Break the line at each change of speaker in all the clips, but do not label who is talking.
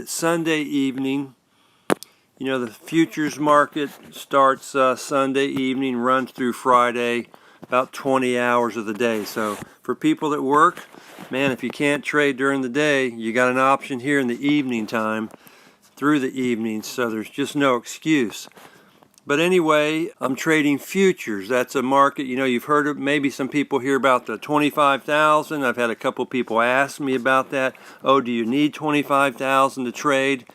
It's Sunday evening. You know, the futures market starts Sunday evening, runs through Friday, about 20 hours of the day. So for people that work, man, if you can't trade during the day, you got an option here in the evening time through the evening, so there's just no excuse. But anyway, I'm trading futures. That's a market, you know, you've heard of, maybe some people hear about the 25,000. I've had a couple people ask me about that. Oh, do you need 25,000 to trade?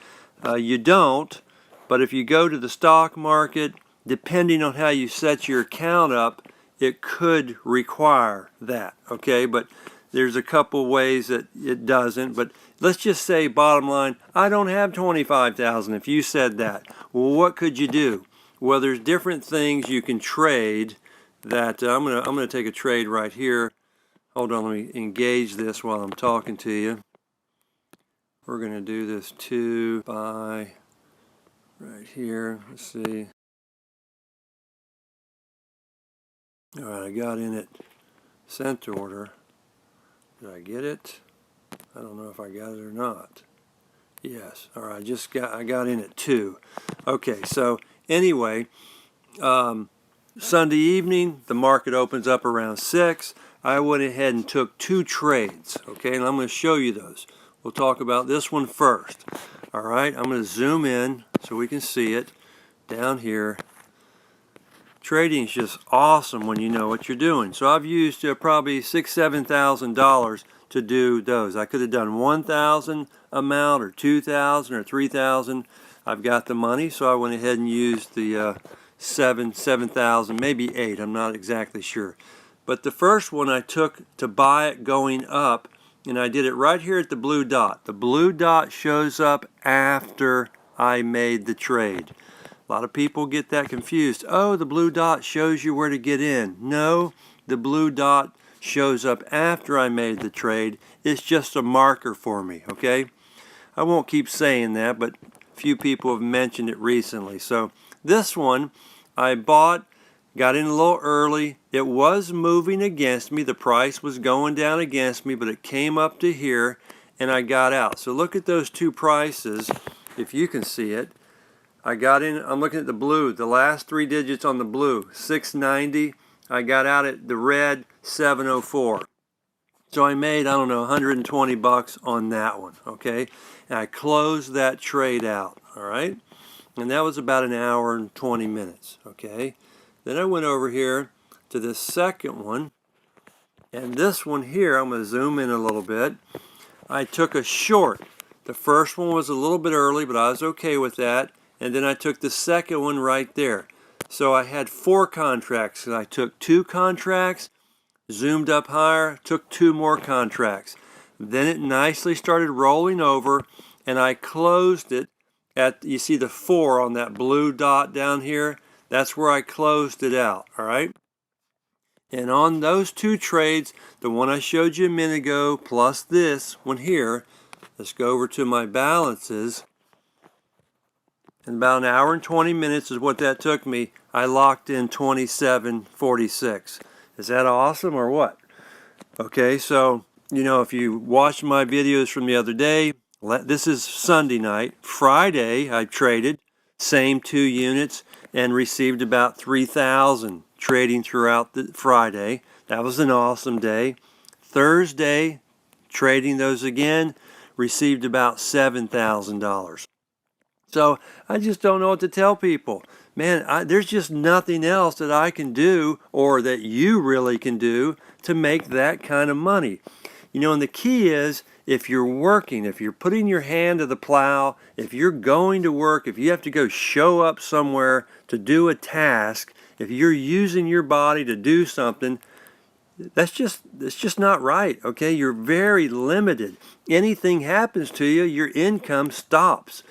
You don't, but if you go to the stock market, depending on how you set your account up, it could require that, okay? But there's a couple ways that it doesn't, but let's just say, bottom line, I don't have 25,000. If you said that, well, what could you do? Well, there's different things you can trade that I'm gonna take a trade right here. Hold on, let me engage this while I'm talking to you. We're gonna do this 2 buy right here. Let's see. All right, I got in it cent order. Did I get it? I don't know if I got it or not. Yes. All right, I got in at 2. Okay, so anyway, Sunday evening, the market opens up around 6. I went ahead and took 2 trades, okay, and I'm going to show you those. We'll talk about this one first. All right, I'm going to zoom in so we can see it down here. Trading is just awesome when you know what you're doing. So I've used probably $6,000 to $7,000 to do those. I could have done 1,000 amount or 2,000 or 3,000. I've got the money, so I went ahead and used the 7,000, maybe 8. I'm not exactly sure. But the first one I took to buy it going up, and I did it right here at the blue dot. The blue dot shows up after I made the trade. A lot of people get that confused. Oh, the blue dot shows you where to get in. No, the blue dot shows up after I made the trade. It's just a marker for me, okay? I won't keep saying that, but few people have mentioned it recently. So this one I bought, got in a little early. It was moving against me. The price was going down against me, but it came up to here and I got out. So look at those 2 prices, if you can see it. I got in, I'm looking at the blue, the last 3 digits on the blue, 690. I got out at the red, 704. So I made, I don't know, 120 bucks on that one, okay? And I closed that trade out, all right? And that was about an hour and 20 minutes, okay? Then I went over here to this second one, and this one here, I'm going to zoom in a little bit. I took a short. The first one was a little bit early, but I was okay with that. And then I took the second one right there. So I had 4 contracts. I took 2 contracts, zoomed up higher, took 2 more contracts. Then it nicely started rolling over, and I closed it at, you see the 4 on that blue dot down here? That's where I closed it out, all right? And on those 2 trades, the one I showed you a minute ago, plus this one here, let's go over to my balances. In about an hour and 20 minutes is what that took me. I locked in 27.46. Is that awesome or what? Okay, so, you know, if you watched my videos from the other day, this is Sunday night. Friday, I traded, same 2 units, and received about 3,000 trading throughout the Friday. That was an awesome day. Thursday, trading those again, received about $7,000. So I just don't know what to tell people. Man, there's just nothing else that I can do or that you really can do to make that kind of money. You know, and the key is if you're working, if you're putting your hand to the plow, if you're going to work, if you have to go show up somewhere to do a task, if you're using your body to do something, that's just not right, okay? You're very limited. Anything happens to you, your income stops.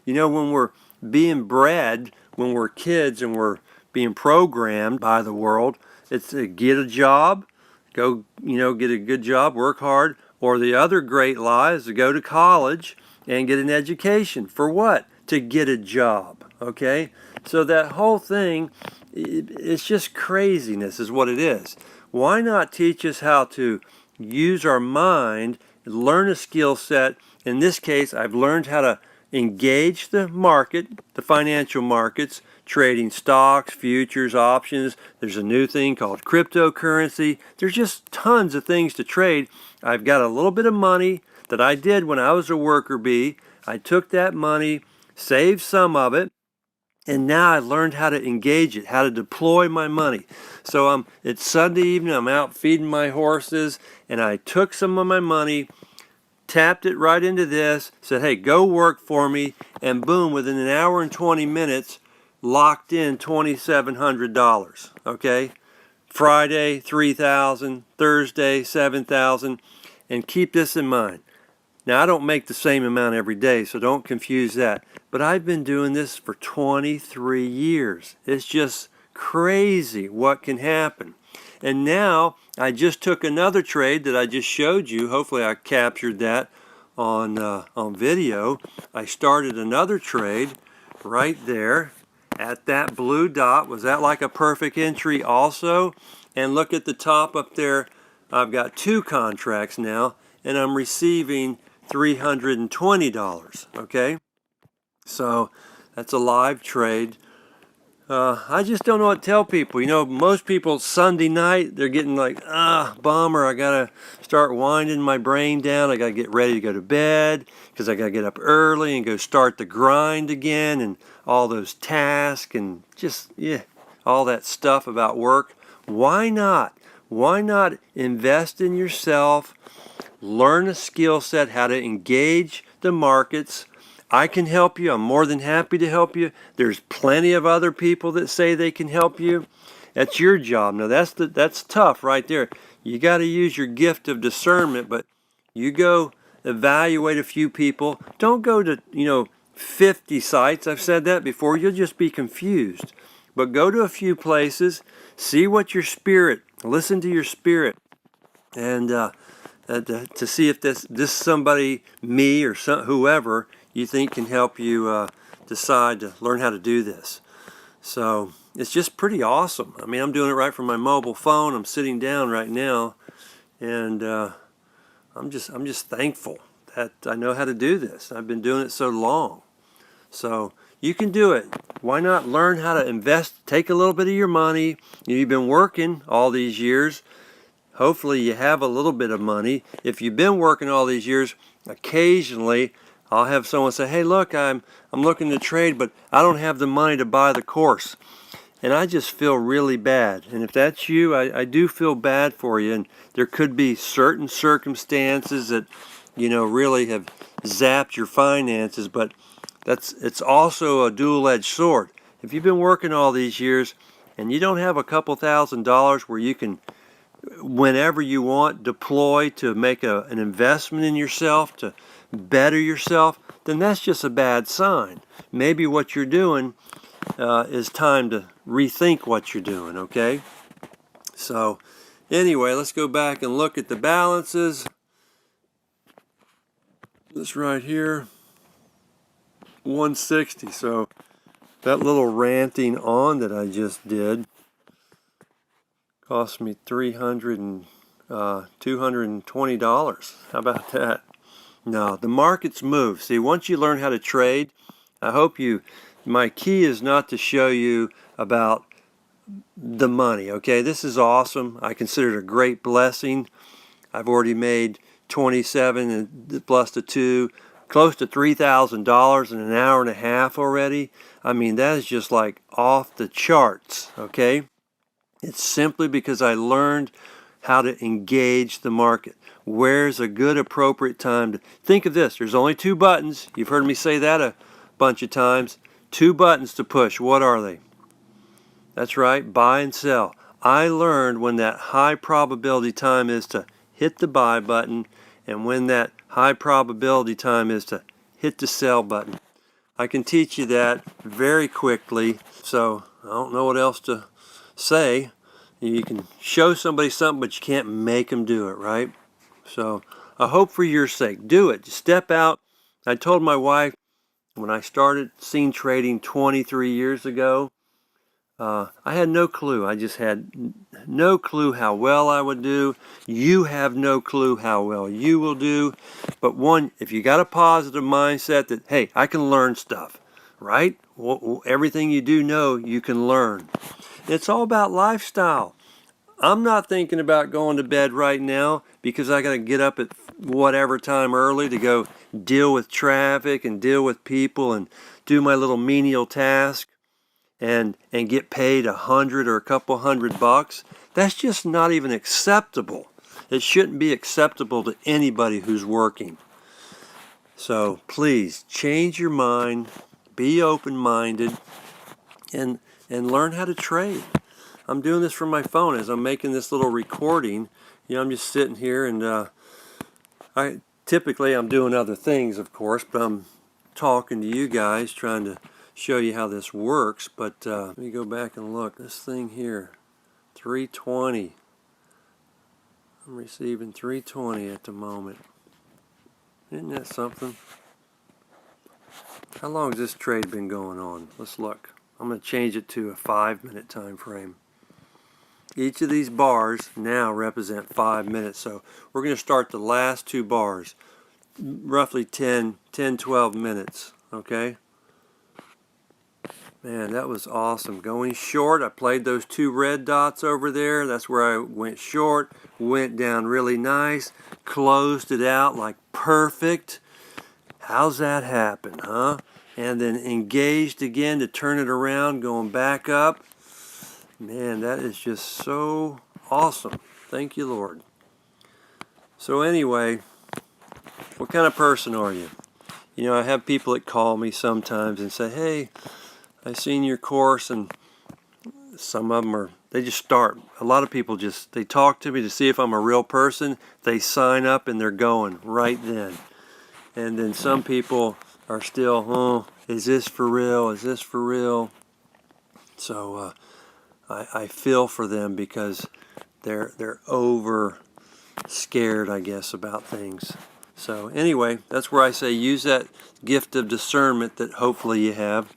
You know, when we're being bred, when we're kids and we're being programmed by the world, it's to get a job, go, you know, get a good job, work hard, or the other great lie is to go to college and get an education. For what? To get a job, okay? So that whole thing, it's just craziness is what it is. Why not teach us how to use our mind, learn a skill set, In this case, I've learned how to engage the market, the financial markets, trading stocks, futures, options. There's a new thing called cryptocurrency. There's just tons of things to trade. I've got a little bit of money that I did when I was a worker bee. I took that money, saved some of it, and now I learned how to engage it, how to deploy my money. So it's Sunday evening, I'm out feeding my horses, and I took some of my money, tapped it right into this, said, hey, go work for me, and boom, within an hour and 20 minutes, locked in $2,700, okay? Friday, $3,000, Thursday, $7,000, and keep this in mind. Now, I don't make the same amount every day, so don't confuse that. But I've been doing this for 23 years. It's just crazy what can happen. And now, I just took another trade that I just showed you. Hopefully, I captured that on video. I started another trade right there at that blue dot. Was that like a perfect entry also? And look at the top up there. I've got 2 contracts now, and I'm receiving $320, okay? So that's a live trade. I just don't know what to tell people. You know, most people Sunday night, they're getting like, bummer, I gotta start winding my brain down. I gotta get ready to go to bed because I gotta get up early and go start the grind again and all those tasks and just, all that stuff about work. Why not? Why not invest in yourself? Learn a skill set, how to engage the markets. I can help you. I'm more than happy to help you. There's plenty of other people that say they can help you. That's your job. Now that's tough right there. You got to use your gift of discernment, but you go evaluate a few people. Don't go to, 50 sites. I've said that before. You'll just be confused. But go to a few places, see what your spirit, listen to your spirit, and to see if this somebody, me or whoever, you think can help you decide to learn how to do this. So it's just pretty awesome. I mean, I'm doing it right from my mobile phone. I'm sitting down right now, and I'm just thankful that I know how to do this. I've been doing it so long. So you can do it. Why not learn how to invest? Take a little bit of your money. You've been working all these years. Hopefully you have a little bit of money. If you've been working all these years, occasionally I'll have someone say, hey, look, I'm looking to trade, but I don't have the money to buy the course. And I just feel really bad. And if that's you, I do feel bad for you. And there could be certain circumstances that, really have zapped your finances, but it's also a dual-edged sword. If you've been working all these years and you don't have a couple $1,000s where you can, whenever you want, deploy to make an investment in yourself, to better yourself, then that's just a bad sign. Maybe what you're doing is time to rethink what you're doing, okay? So anyway, let's go back and look at the balances. This right here, 160. So that little ranting on that I just did cost me $220. How about that? No, the markets move. See, once you learn how to trade, my key is not to show you about the money, okay? This is awesome. I consider it a great blessing. I've already made 27 and plus the 2, close to $3,000 in an hour and a half already. I mean, that is just like off the charts, okay? It's simply because I learned how to engage the market. Where's a good appropriate time to think of this? There's only 2 buttons. You've heard me say that a bunch of times. 2 buttons to push. What are they? That's right, buy and sell. I learned when that high probability time is to hit the buy button and when that high probability time is to hit the sell button. I can teach you that very quickly, so I don't know what else to say. You can show somebody something, but you can't make them do it, right? So I hope for your sake, do it. Step out. I told my wife when I started scene trading 23 years ago, I had no clue. I just had no clue how well I would do. You have no clue how well you will do. But one, if you got a positive mindset that, hey, I can learn stuff, right? Everything you do know, you can learn. It's all about lifestyle. I'm not thinking about going to bed right now because I got to get up at whatever time early to go deal with traffic and deal with people and do my little menial task and get paid $100 or a couple $100. That's just not even acceptable. It shouldn't be acceptable to anybody who's working. So please change your mind, be open-minded, and learn how to trade. I'm doing this from my phone as I'm making this little recording. I'm just sitting here, and typically I'm doing other things, of course, but I'm talking to you guys, trying to show you how this works. But let me go back and look. This thing here, 320. I'm receiving 320 at the moment. Isn't that something? How long has this trade been going on? Let's look. I'm going to change it to a 5-minute time frame. Each of these bars now represent 5 minutes. So we're going to start the last two bars, roughly 12 minutes. Okay? Man, that was awesome. Going short, I played those two red dots over there. That's where I went short, went down really nice, closed it out like perfect. How's that happen, huh? And then engaged again to turn it around, going back up. Man, that is just so awesome. Thank you, Lord. So anyway, what kind of person are you? I have people that call me sometimes and say, hey, I seen your course, and some of them they just start. A lot of people they talk to me to see if I'm a real person. They sign up and they're going right then. And then some people are still, is this for real? Is this for real? So I feel for them because they're over scared, I guess, about things. So anyway, that's where I say use that gift of discernment that hopefully you have.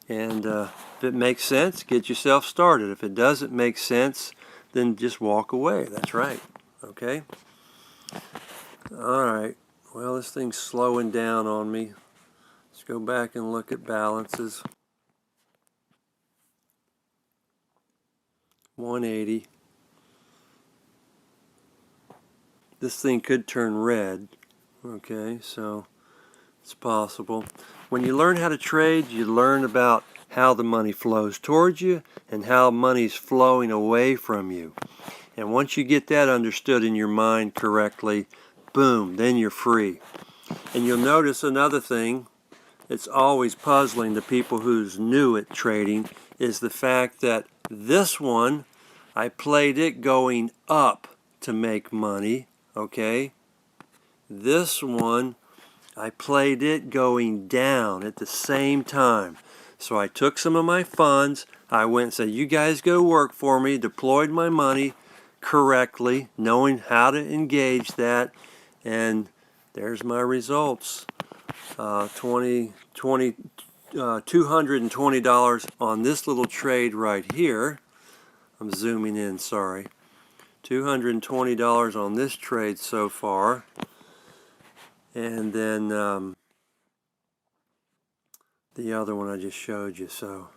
And if it makes sense, get yourself started. If it doesn't make sense, then just walk away. That's right. Okay? All right. Well, this thing's slowing down on me. Let's go back and look at balances. 180. This thing could turn red. Okay, so it's possible. When you learn how to trade, you learn about how the money flows towards you and how money's flowing away from you. And once you get that understood in your mind correctly, boom, then you're free. And you'll notice another thing that's always puzzling to people who's new at trading is the fact that this one, I played it going up to make money, okay? This one, I played it going down at the same time. So I took some of my funds, I went and said, you guys go work for me, deployed my money correctly, knowing how to engage that, and there's my results. $220 on this little trade right here. I'm zooming in, sorry. $220 on this trade so far. And then the other one I just showed you. So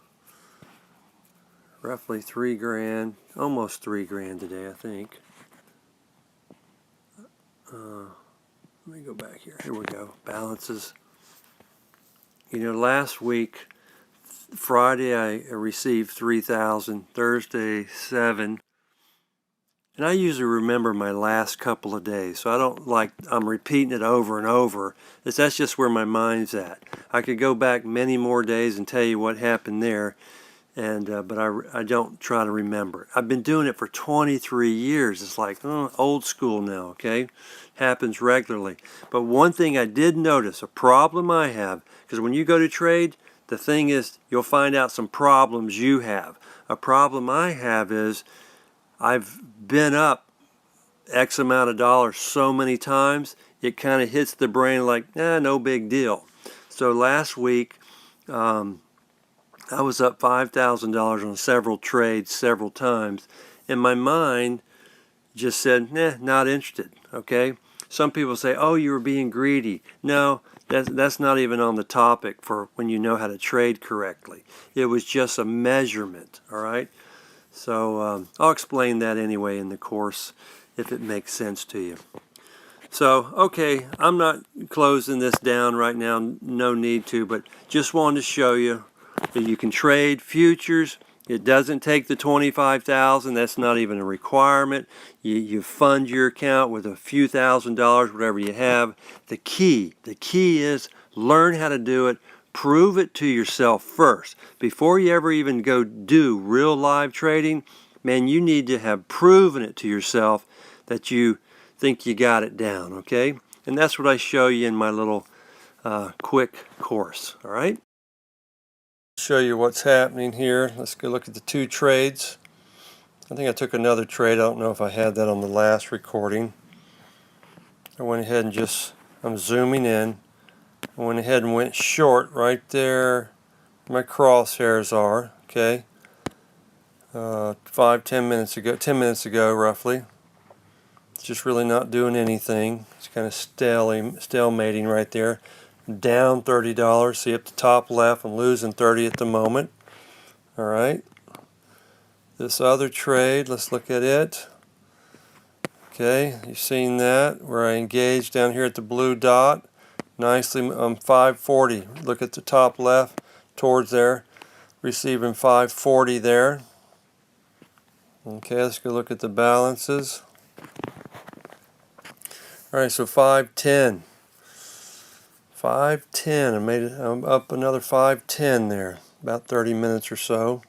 roughly $3,000, almost $3,000 today, I think. Let me go back here. Here we go. Balances. Last week, Friday, I received $3,000. Thursday, $7,000. And I usually remember my last couple of days, so I don't I'm repeating it over and over. That's just where my mind's at. I could go back many more days and tell you what happened there, but I don't try to remember it. I've been doing it for 23 years. It's like old school now, okay? Happens regularly. But one thing I did notice, a problem I have, because when you go to trade, the thing is you'll find out some problems you have. A problem I have is I've been up X amount of dollars so many times, it kind of hits the brain like, no big deal. So last week, I I was up $5,000 on several trades several times, and my mind just said, nah, not interested, okay? Some people say, oh, you were being greedy. No, that's not even on the topic for when you know how to trade correctly. It was just a measurement, all right? So I'll explain that anyway in the course if it makes sense to you. So, okay, I'm not closing this down right now, no need to, but just wanted to show you that you can trade futures. It doesn't take the $25,000. That's not even a requirement. You fund your account with a few $1,000s, whatever you have. The key is learn how to do it. Prove it to yourself first. Before you ever even go do real live trading, man, you need to have proven it to yourself that you think you got it down, okay? And that's what I show you in my little quick course, all right? Show you what's happening here. Let's go look at the two trades. I think I took another trade. I don't know if I had that on the last recording. I went ahead and I'm zooming in. I went ahead and went short right there where my crosshairs are, okay? 10 minutes ago roughly. It's just really not doing anything. It's kind of stalemating right there. Down $30. See up the top left, I'm losing 30 at the moment. All right. This other trade, let's look at it. Okay, you've seen that where I engaged down here at the blue dot. Nicely, 540. Look at the top left towards there, receiving 540 there. Okay, let's go look at the balances. All right, so 510. 510. I'm up another 510 there. About 30 minutes or so.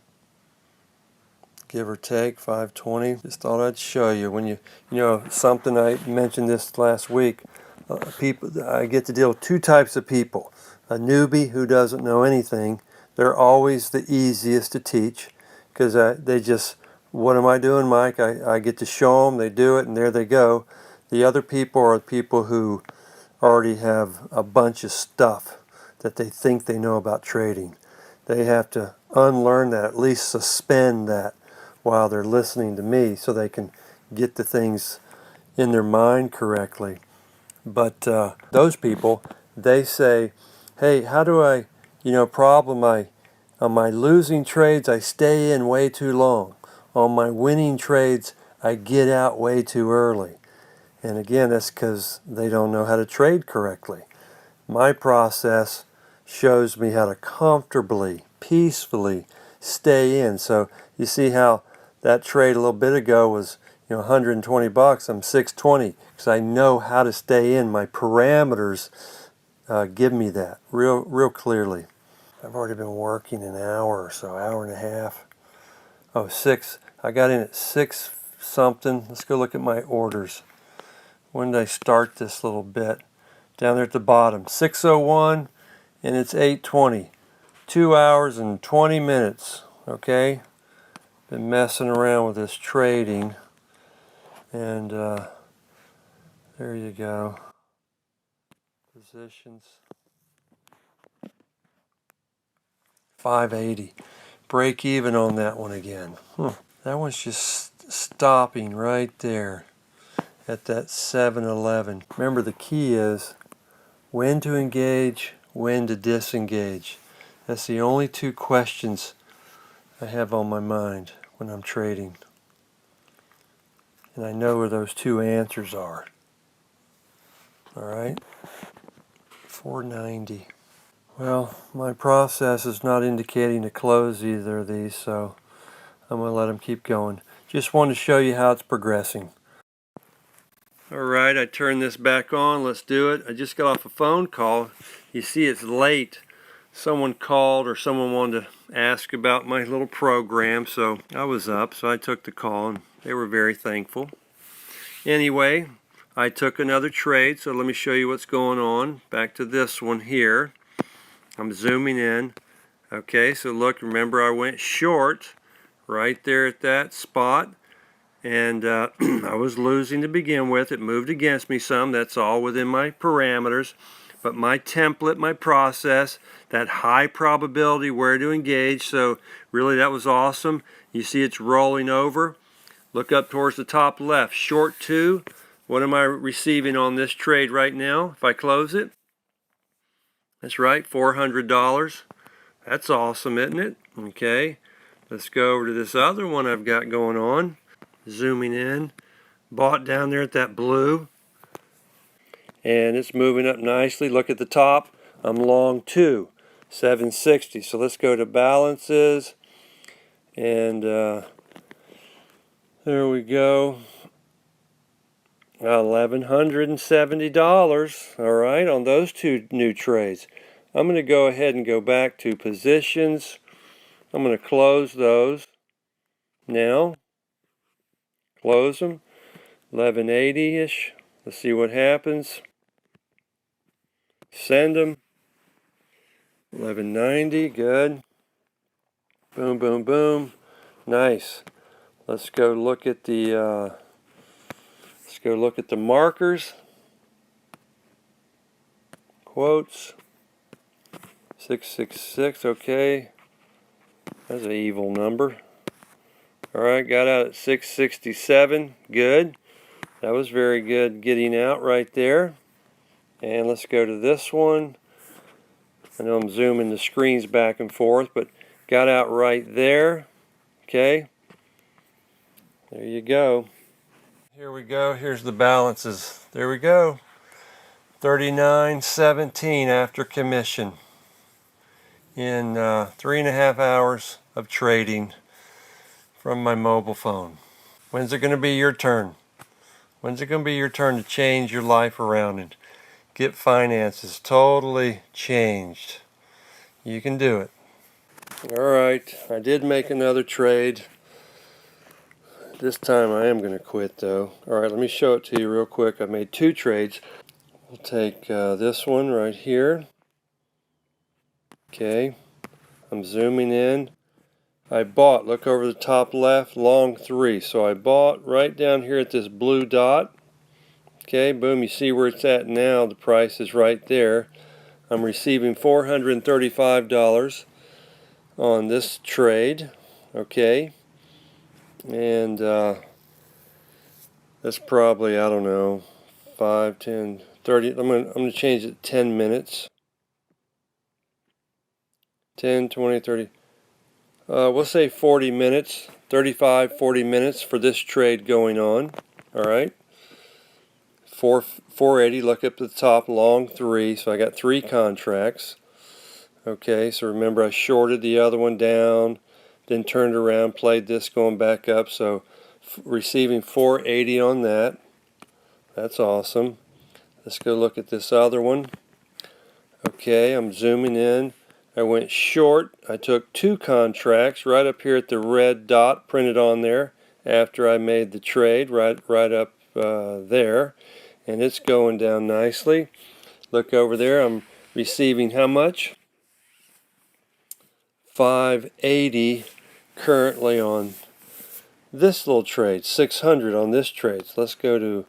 Give or take, 520. Just thought I'd show you when you know something. I mentioned this last week. I get to deal with two types of people. A newbie who doesn't know anything. They're always the easiest to teach because they just, what am I doing, Mike? I get to show them, they do it, and there they go. The other people are people who already have a bunch of stuff that they think they know about trading. They have to unlearn that, at least suspend that while they're listening to me so they can get the things in their mind correctly. But those people, they say, hey, how do I, on my losing trades, I stay in way too long. On my winning trades, I get out way too early. And again, that's because they don't know how to trade correctly. My process shows me how to comfortably, peacefully stay in. So you see how that trade a little bit ago was, $120. I'm 620 because I know how to stay in. My parameters give me that real clearly. I've already been working an hour or so, hour and a half. Oh, 6. I got in at 6 something. Let's go look at my orders. When did I start this little bit? Down there at the bottom, 6:01, and it's 8:20. 2 hours and 20 minutes, okay? Been messing around with this trading, and there you go. Positions. 580. Break even on that one again. That one's just stopping right there at that 711. Remember, the key is when to engage, when to disengage. That's the only two questions I have on my mind when I'm trading. And I know where those two answers are. All right? 490. Well, my process is not indicating to close either of these, so I'm going to let them keep going. Just wanted to show you how it's progressing. All right, I turned this back on. Let's do it. I just got off a phone call. You see it's late. Someone called or someone wanted to ask about my little program, so I was up, so I took the call, and they were very thankful. Anyway, I took another trade, so let me show you what's going on. Back to this one here. I'm zooming in. Okay, so look, remember I went short right there at that spot, and I was losing to begin with. It moved against me some. That's all within my parameters. but my template, my process, that high probability where to engage. So really that was awesome. You see it's rolling over. Look up towards the top left. Short 2. What am I receiving on this trade right now if I close it? That's right, $400. That's awesome, isn't it? Okay, let's go over to this other one I've got going on. Zooming in. Bought down there at that blue. And it's moving up nicely. Look at the top. I'm long 2, 760. So let's go to balances. And there we go. $1,170. All right, on those 2 new trades. I'm going to go ahead and go back to positions. I'm going to close those now. Close them. 1180-ish. Let's see what happens. Send them. 1190. Good. Boom, boom, boom. Nice. Let's go look at the markers. Quotes. 666. Okay. That's an evil number. Alright, got out at 667. Good. That was very good getting out right there. And let's go to this one. I know I'm zooming the screens back and forth, but got out right there. Okay. There you go. Here we go. Here's the balances. There we go. 39.17 after commission in 3.5 hours of trading from my mobile phone. When's it going to be your turn? When's it going to be your turn to change your life around and get finances totally changed? You can do it. Alright, I did make another trade. This time I am going to quit though. Alright, let me show it to you real quick. I made 2 trades. We'll take this one right here. Okay, I'm zooming in. I bought, look over the top left, long 3. So I bought right down here at this blue dot. Okay, boom, you see where it's at now. The price is right there. I'm receiving $435 on this trade. Okay, and that's probably, I don't know, 5, 10, 30. I'm gonna change it 10 minutes. 10, 20, 30. We'll say 40 minutes, 35, 40 minutes for this trade going on. All right. 480, look up at the top, long 3. So I got 3 contracts. Okay, so remember I shorted the other one down, then turned around, played this going back up. So receiving 480 on that. That's awesome. Let's go look at this other one. Okay, I'm zooming in. I went short. I took 2 contracts right up here at the red dot printed on there after I made the trade, right up there. And it's going down nicely. Look over there. I'm receiving how much? 580 currently on this little trade. 600 on this trade. So let's go to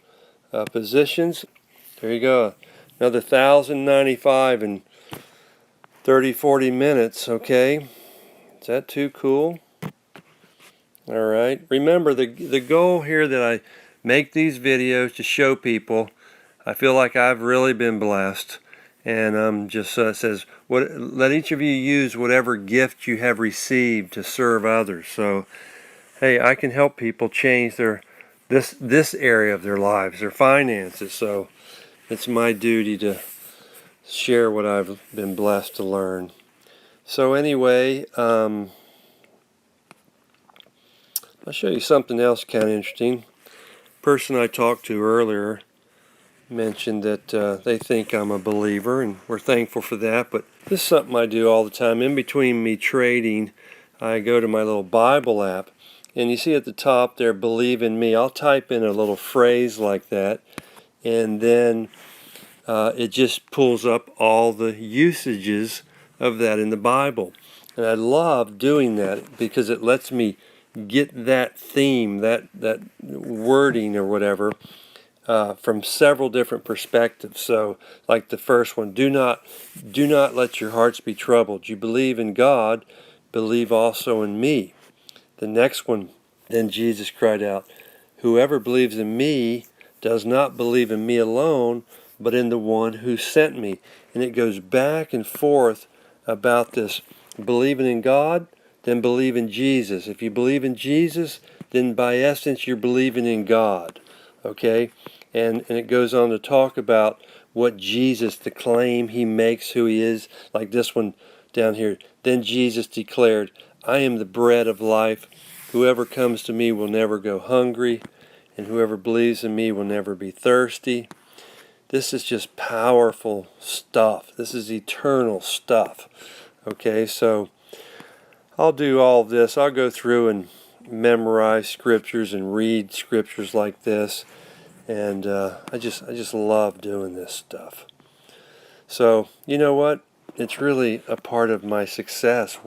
positions. There you go. Another 1,095 in 30-40 minutes. Okay. Is that too cool? All right. Remember the goal here that I make these videos to show people. I feel like I've really been blessed, and just says let each of you use whatever gift you have received to serve others. So, hey, I can help people change this area of their lives, their finances. So, it's my duty to share what I've been blessed to learn. So anyway, I'll show you something else kind of interesting. Person I talked to earlier mentioned that they think I'm a believer, and we're thankful for that. But this is something I do all the time. In between me trading, I go to my little Bible app, and you see at the top there, believe in me. I'll type in a little phrase like that, and then it just pulls up all the usages of that in the Bible. And I love doing that because it lets me get that theme, that wording or whatever, from several different perspectives. So, like the first one, do not let your hearts be troubled. You believe in God, believe also in me. The next one, then Jesus cried out, whoever believes in me does not believe in me alone, but in the one who sent me. And it goes back and forth about this believing in God, then believe in Jesus. If you believe in Jesus, then by essence you're believing in God. Okay? And it goes on to talk about what Jesus, the claim he makes, who he is, like this one down here. Then Jesus declared, I am the bread of life. Whoever comes to me will never go hungry, and whoever believes in me will never be thirsty. This is just powerful stuff. This is eternal stuff. Okay, so I'll do all of this. I'll go through and memorize scriptures and read scriptures like this. And I just love doing this stuff. So, you know what? It's really a part of my success,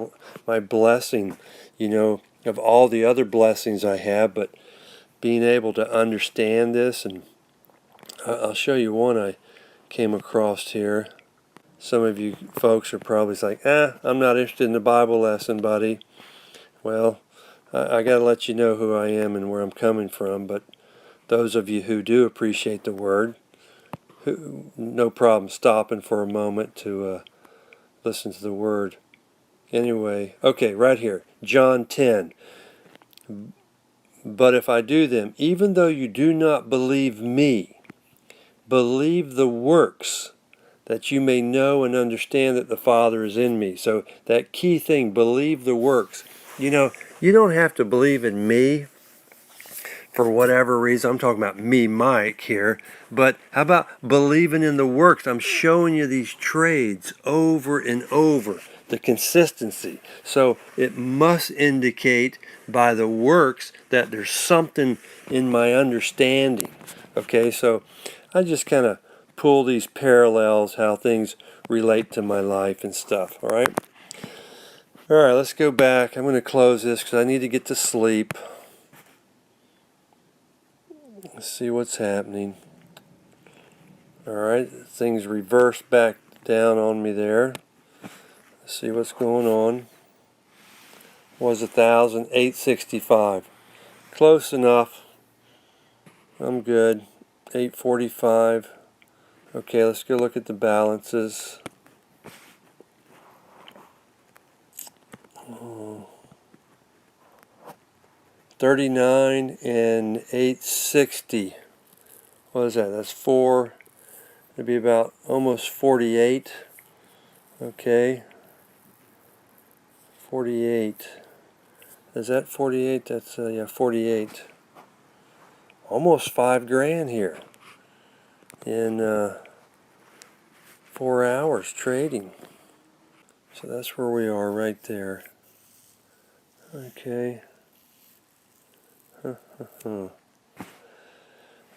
my blessing, of all the other blessings I have, but being able to understand this. And I'll show you one I came across here. Some of you folks are probably like, I'm not interested in the Bible lesson, buddy. Well, I got to let you know who I am and where I'm coming from, but those of you who do appreciate the Word, no problem stopping for a moment to listen to the Word. Anyway, okay, right here, John 10. But if I do them, even though you do not believe me, believe the works, that you may know and understand that the Father is in me. So that key thing, believe the works. You don't have to believe in me for whatever reason. I'm talking about me, Mike, here. But how about believing in the works? I'm showing you these trades over and over, the consistency. So it must indicate by the works that there's something in my understanding. Okay, so I just kind of pull these parallels, how things relate to my life and stuff. All right, let's go back. I'm going to close this because I need to get to sleep. Let's see what's happening. Alright, things reverse back down on me there. Let's see what's going on. Was 1,865. Close enough. I'm good. 845. Okay, let's go look at the balances. 39 and 860. What is that? That's 4. It'd be about almost 48. Okay. 48. Is that 48? That's, yeah, 48. Almost $5,000 here in 4 hours trading. So that's where we are right there. Okay.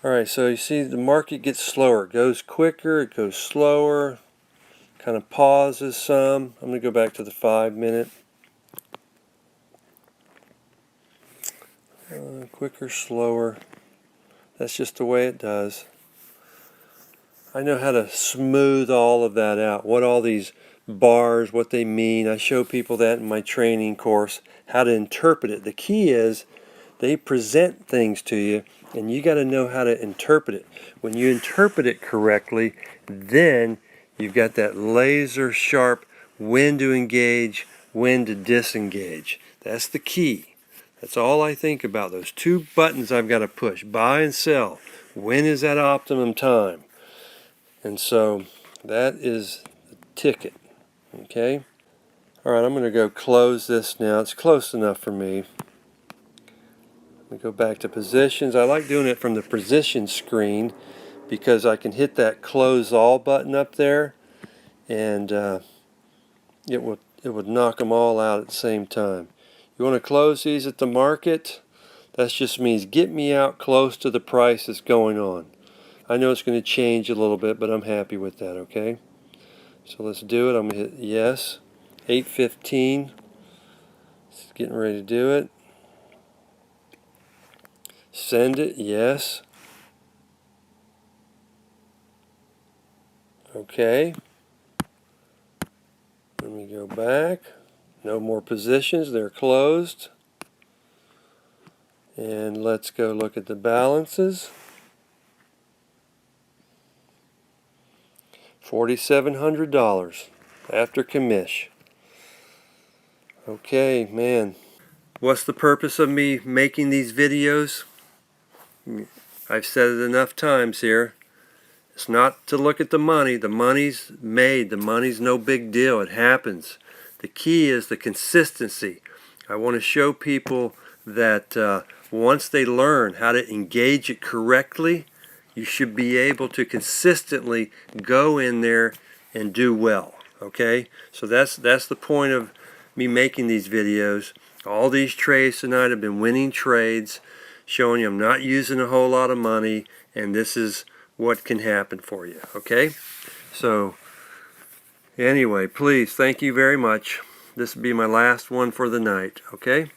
Alright, so you see the market gets slower. It goes quicker, it goes slower, kind of pauses some. I'm going to go back to the 5-minute. Quicker, slower. That's just the way it does. I know how to smooth all of that out. What all these bars, what they mean. I show people that in my training course, how to interpret it. The key is they present things to you, and you got to know how to interpret it. When you interpret it correctly, then you've got that laser sharp when to engage, when to disengage. That's the key. That's all I think about. Those two buttons I've got to push, buy and sell. When is that optimum time? And so that is the ticket. Okay? All right, I'm going to go close this now. It's close enough for me. Let me go back to positions. I like doing it from the position screen because I can hit that close all button up there, and it would knock them all out at the same time. You want to close these at the market? That just means get me out close to the price that's going on. I know it's going to change a little bit, but I'm happy with that, okay? So let's do it. I'm going to hit yes. 8:15. It's getting ready to do it. Send it, yes. Okay. Let me go back. No more positions, they're closed. And let's go look at the balances. $4,700 after commish. Okay, man. What's the purpose of me making these videos? I've said it enough times here. It's not to look at the money. The money's made. The money's no big deal. It happens. The key is the consistency. I want to show people that once they learn how to engage it correctly, you should be able to consistently go in there and do well. Okay? So that's the point of me making these videos. All these trades tonight have been winning trades, showing you I'm not using a whole lot of money, and this is what can happen for you. Okay? So anyway, please, thank you very much. This will be my last one for the night. Okay?